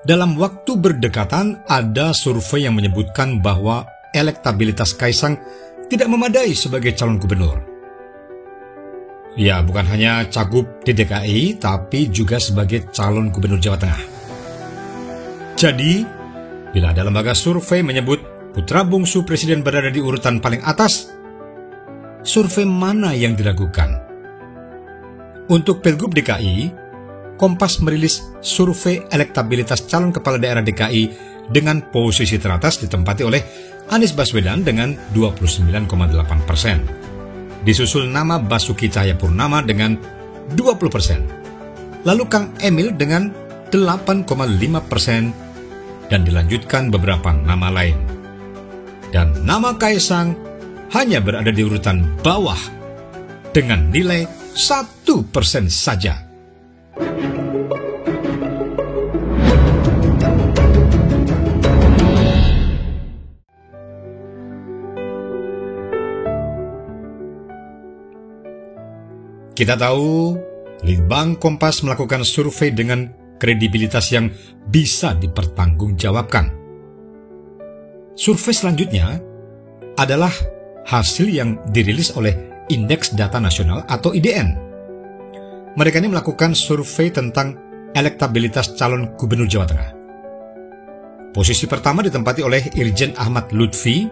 Dalam waktu berdekatan, ada survei yang menyebutkan bahwa elektabilitas Kaisang tidak memadai sebagai calon gubernur. Ya, bukan hanya cagup di DKI, tapi juga sebagai calon gubernur Jawa Tengah. Jadi, bila ada lembaga survei menyebut putra bungsu presiden berada di urutan paling atas, survei mana yang diragukan? Untuk Pilgub DKI, Kompas merilis survei elektabilitas calon kepala daerah DKI dengan posisi teratas ditempati oleh Anies Baswedan dengan 29,8%. Disusul nama Basuki Cahayapurnama dengan 20%. Lalu Kang Emil dengan 8,5% dan dilanjutkan beberapa nama lain. Dan nama Kaisang hanya berada di urutan bawah dengan nilai 1% saja. Kita tahu, Litbang Kompas melakukan survei dengan kredibilitas yang bisa dipertanggungjawabkan. Survei selanjutnya adalah hasil yang dirilis oleh Indeks Data Nasional atau IDN. Mereka ini melakukan survei tentang elektabilitas calon gubernur Jawa Tengah. Posisi pertama ditempati oleh Irjen Ahmad Lutfi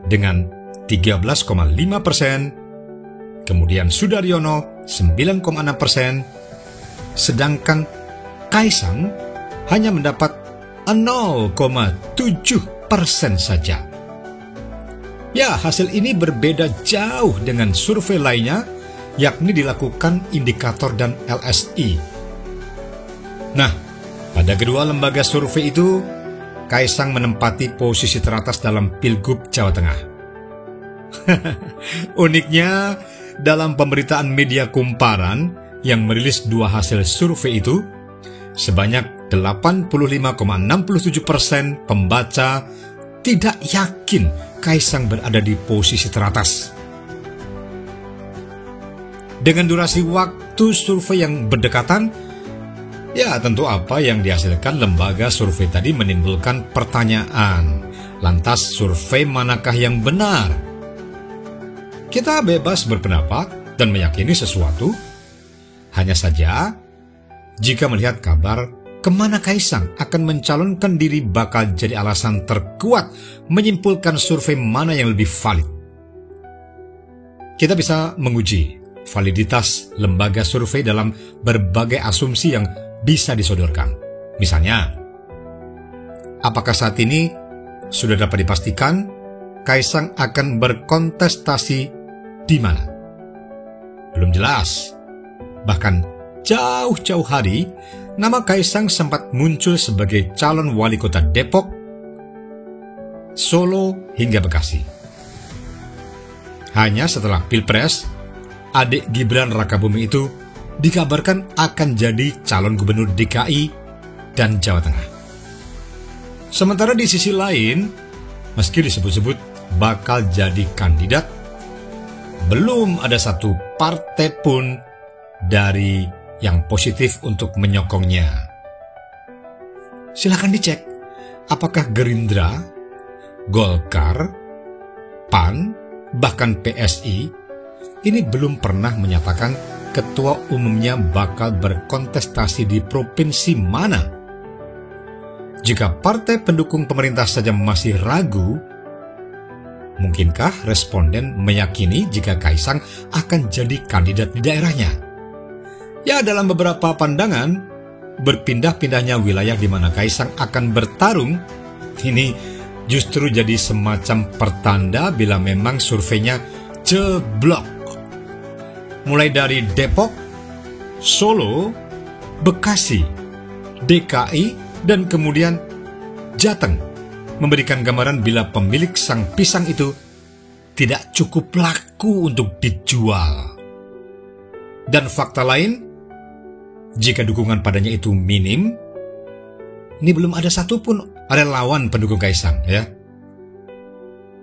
dengan 13,5%, kemudian Sudaryono 9,6%, sedangkan Kaisang hanya mendapat 0,7% saja. Ya, hasil ini berbeda jauh dengan survei lainnya, yakni dilakukan Indikator dan LSI. Nah, pada kedua lembaga survei itu, Kaisang menempati posisi teratas dalam Pilgub Jawa Tengah. Uniknya, dalam pemberitaan media kumparan yang merilis dua hasil survei itu, sebanyak 85,67% pembaca tidak yakin Kaisang berada di posisi teratas. Dengan durasi waktu survei yang berdekatan, ya tentu apa yang dihasilkan lembaga survei tadi menimbulkan pertanyaan, lantas survei manakah yang benar? Kita bebas berpendapat dan meyakini sesuatu. Hanya saja, jika melihat kabar kemana Kaisang akan mencalonkan diri bakal jadi alasan terkuat menyimpulkan survei mana yang lebih valid. Kita bisa menguji validitas lembaga survei dalam berbagai asumsi yang bisa disodorkan. Misalnya, apakah saat ini sudah dapat dipastikan Kaisang akan berkontestasi di mana? Belum jelas. Bahkan jauh-jauh hari, nama Kaisang sempat muncul sebagai calon wali kota Depok, Solo hingga Bekasi. Hanya setelah Pilpres, adik Gibran Rakabuming itu dikabarkan akan jadi calon gubernur DKI dan Jawa Tengah. Sementara di sisi lain, meski disebut-sebut bakal jadi kandidat, belum ada satu partai pun dari yang positif untuk menyokongnya. Silakan dicek apakah Gerindra, Golkar, PAN, bahkan PSI ini belum pernah menyatakan ketua umumnya bakal berkontestasi di provinsi mana. Jika partai pendukung pemerintah saja masih ragu, mungkinkah responden meyakini jika Kaisang akan jadi kandidat di daerahnya? Ya, dalam beberapa pandangan, berpindah-pindahnya wilayah di mana Kaisang akan bertarung, ini justru jadi semacam pertanda bila memang surveinya jeblok. Mulai dari Depok, Solo, Bekasi, DKI, dan kemudian Jateng, memberikan gambaran bila pemilik sang pisang itu tidak cukup laku untuk dijual. Dan fakta lain, jika dukungan padanya itu minim, ini belum ada satupun relawan pendukung Kaisang, ya.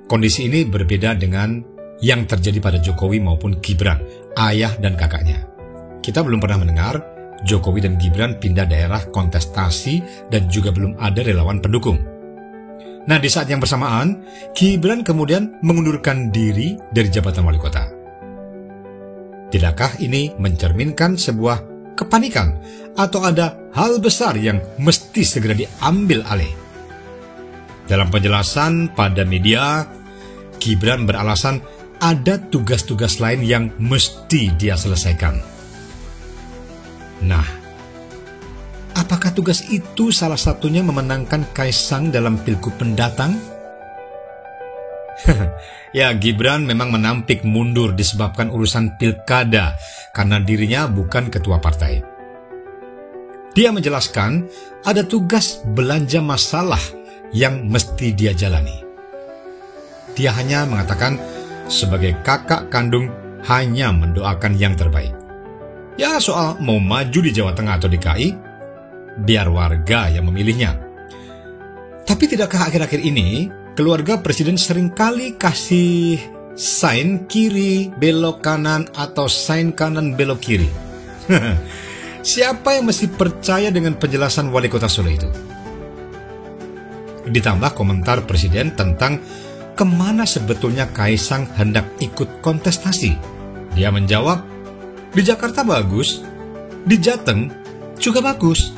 Kondisi ini berbeda dengan yang terjadi pada Jokowi maupun Gibran, ayah dan kakaknya. Kita belum pernah mendengar Jokowi dan Gibran pindah daerah kontestasi dan juga belum ada relawan pendukung. Nah, di saat yang bersamaan, Gibran kemudian mengundurkan diri dari jabatan wali kota. Tidakkah ini mencerminkan sebuah kepanikan atau ada hal besar yang mesti segera diambil alih? Dalam penjelasan pada media, Gibran beralasan ada tugas-tugas lain yang mesti dia selesaikan. Nah, apakah tugas itu salah satunya memenangkan Kaisang dalam pilgub mendatang? Ya, Gibran memang menampik mundur disebabkan urusan pilkada karena dirinya bukan ketua partai. Dia menjelaskan ada tugas belanja masalah yang mesti dia jalani. Dia hanya mengatakan sebagai kakak kandung hanya mendoakan yang terbaik. Ya, soal mau maju di Jawa Tengah atau DKI, biar warga yang memilihnya. Tapi tidakkah akhir-akhir ini keluarga presiden seringkali kasih sign kiri belok kanan atau sign kanan belok kiri? Siapa yang mesti percaya dengan penjelasan wali kota Solo itu? Ditambah komentar presiden tentang kemana sebetulnya Kaisang hendak ikut kontestasi. Dia menjawab, di Jakarta bagus, di Jateng juga bagus.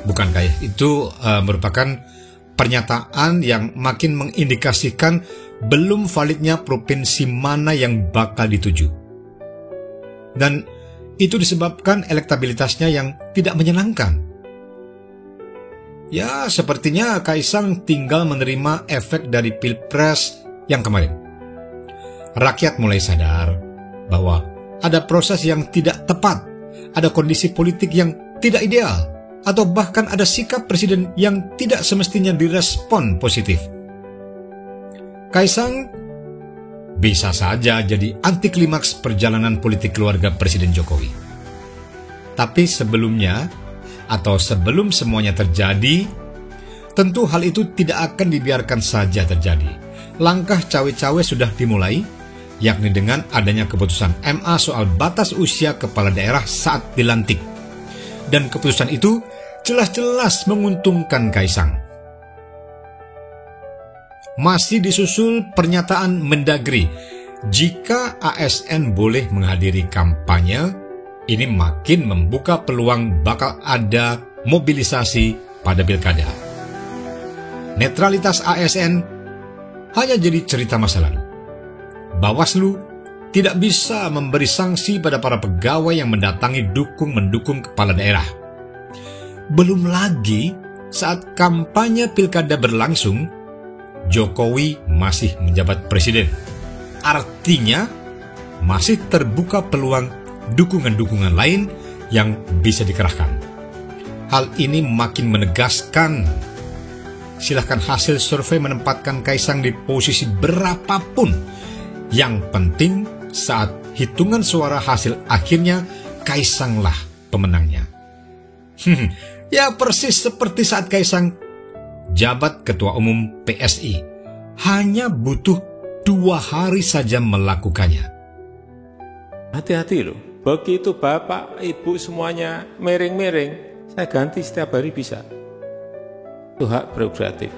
Bukankah itu merupakan pernyataan yang makin mengindikasikan belum validnya provinsi mana yang bakal dituju? Dan itu disebabkan elektabilitasnya yang tidak menyenangkan. Ya, sepertinya Kaisang tinggal menerima efek dari Pilpres yang kemarin. Rakyat mulai sadar bahwa ada proses yang tidak tepat, ada kondisi politik yang tidak ideal, atau bahkan ada sikap presiden yang tidak semestinya direspon positif. Kaisang bisa saja jadi anti klimaks perjalanan politik keluarga Presiden Jokowi. Tapi sebelumnya, atau sebelum semuanya terjadi, tentu hal itu tidak akan dibiarkan saja terjadi. Langkah cawe-cawe sudah dimulai, yakni dengan adanya keputusan MA soal batas usia kepala daerah saat dilantik. Dan keputusan itu jelas-jelas menguntungkan Kaisang. Masih disusul pernyataan Mendagri, jika ASN boleh menghadiri kampanye, ini makin membuka peluang bakal ada mobilisasi pada pilkada. Netralitas ASN hanya jadi cerita masa lalu. Bawaslu tidak bisa memberi sanksi pada para pegawai yang mendatangi dukung-mendukung kepala daerah. Belum lagi saat kampanye pilkada berlangsung, Jokowi masih menjabat presiden. Artinya, masih terbuka peluang dukungan-dukungan lain yang bisa dikerahkan. Hal ini makin menegaskan, silahkan hasil survei menempatkan Kaisang di posisi berapapun. Yang penting saat hitungan suara hasil akhirnya Kaisanglah pemenangnya. Ya, persis seperti saat Kaisang jabat ketua umum PSI. Hanya butuh 2 hari saja melakukannya. Hati-hati loh, begitu bapak, ibu semuanya miring-miring, saya ganti setiap hari bisa. Itu hak prerogatif.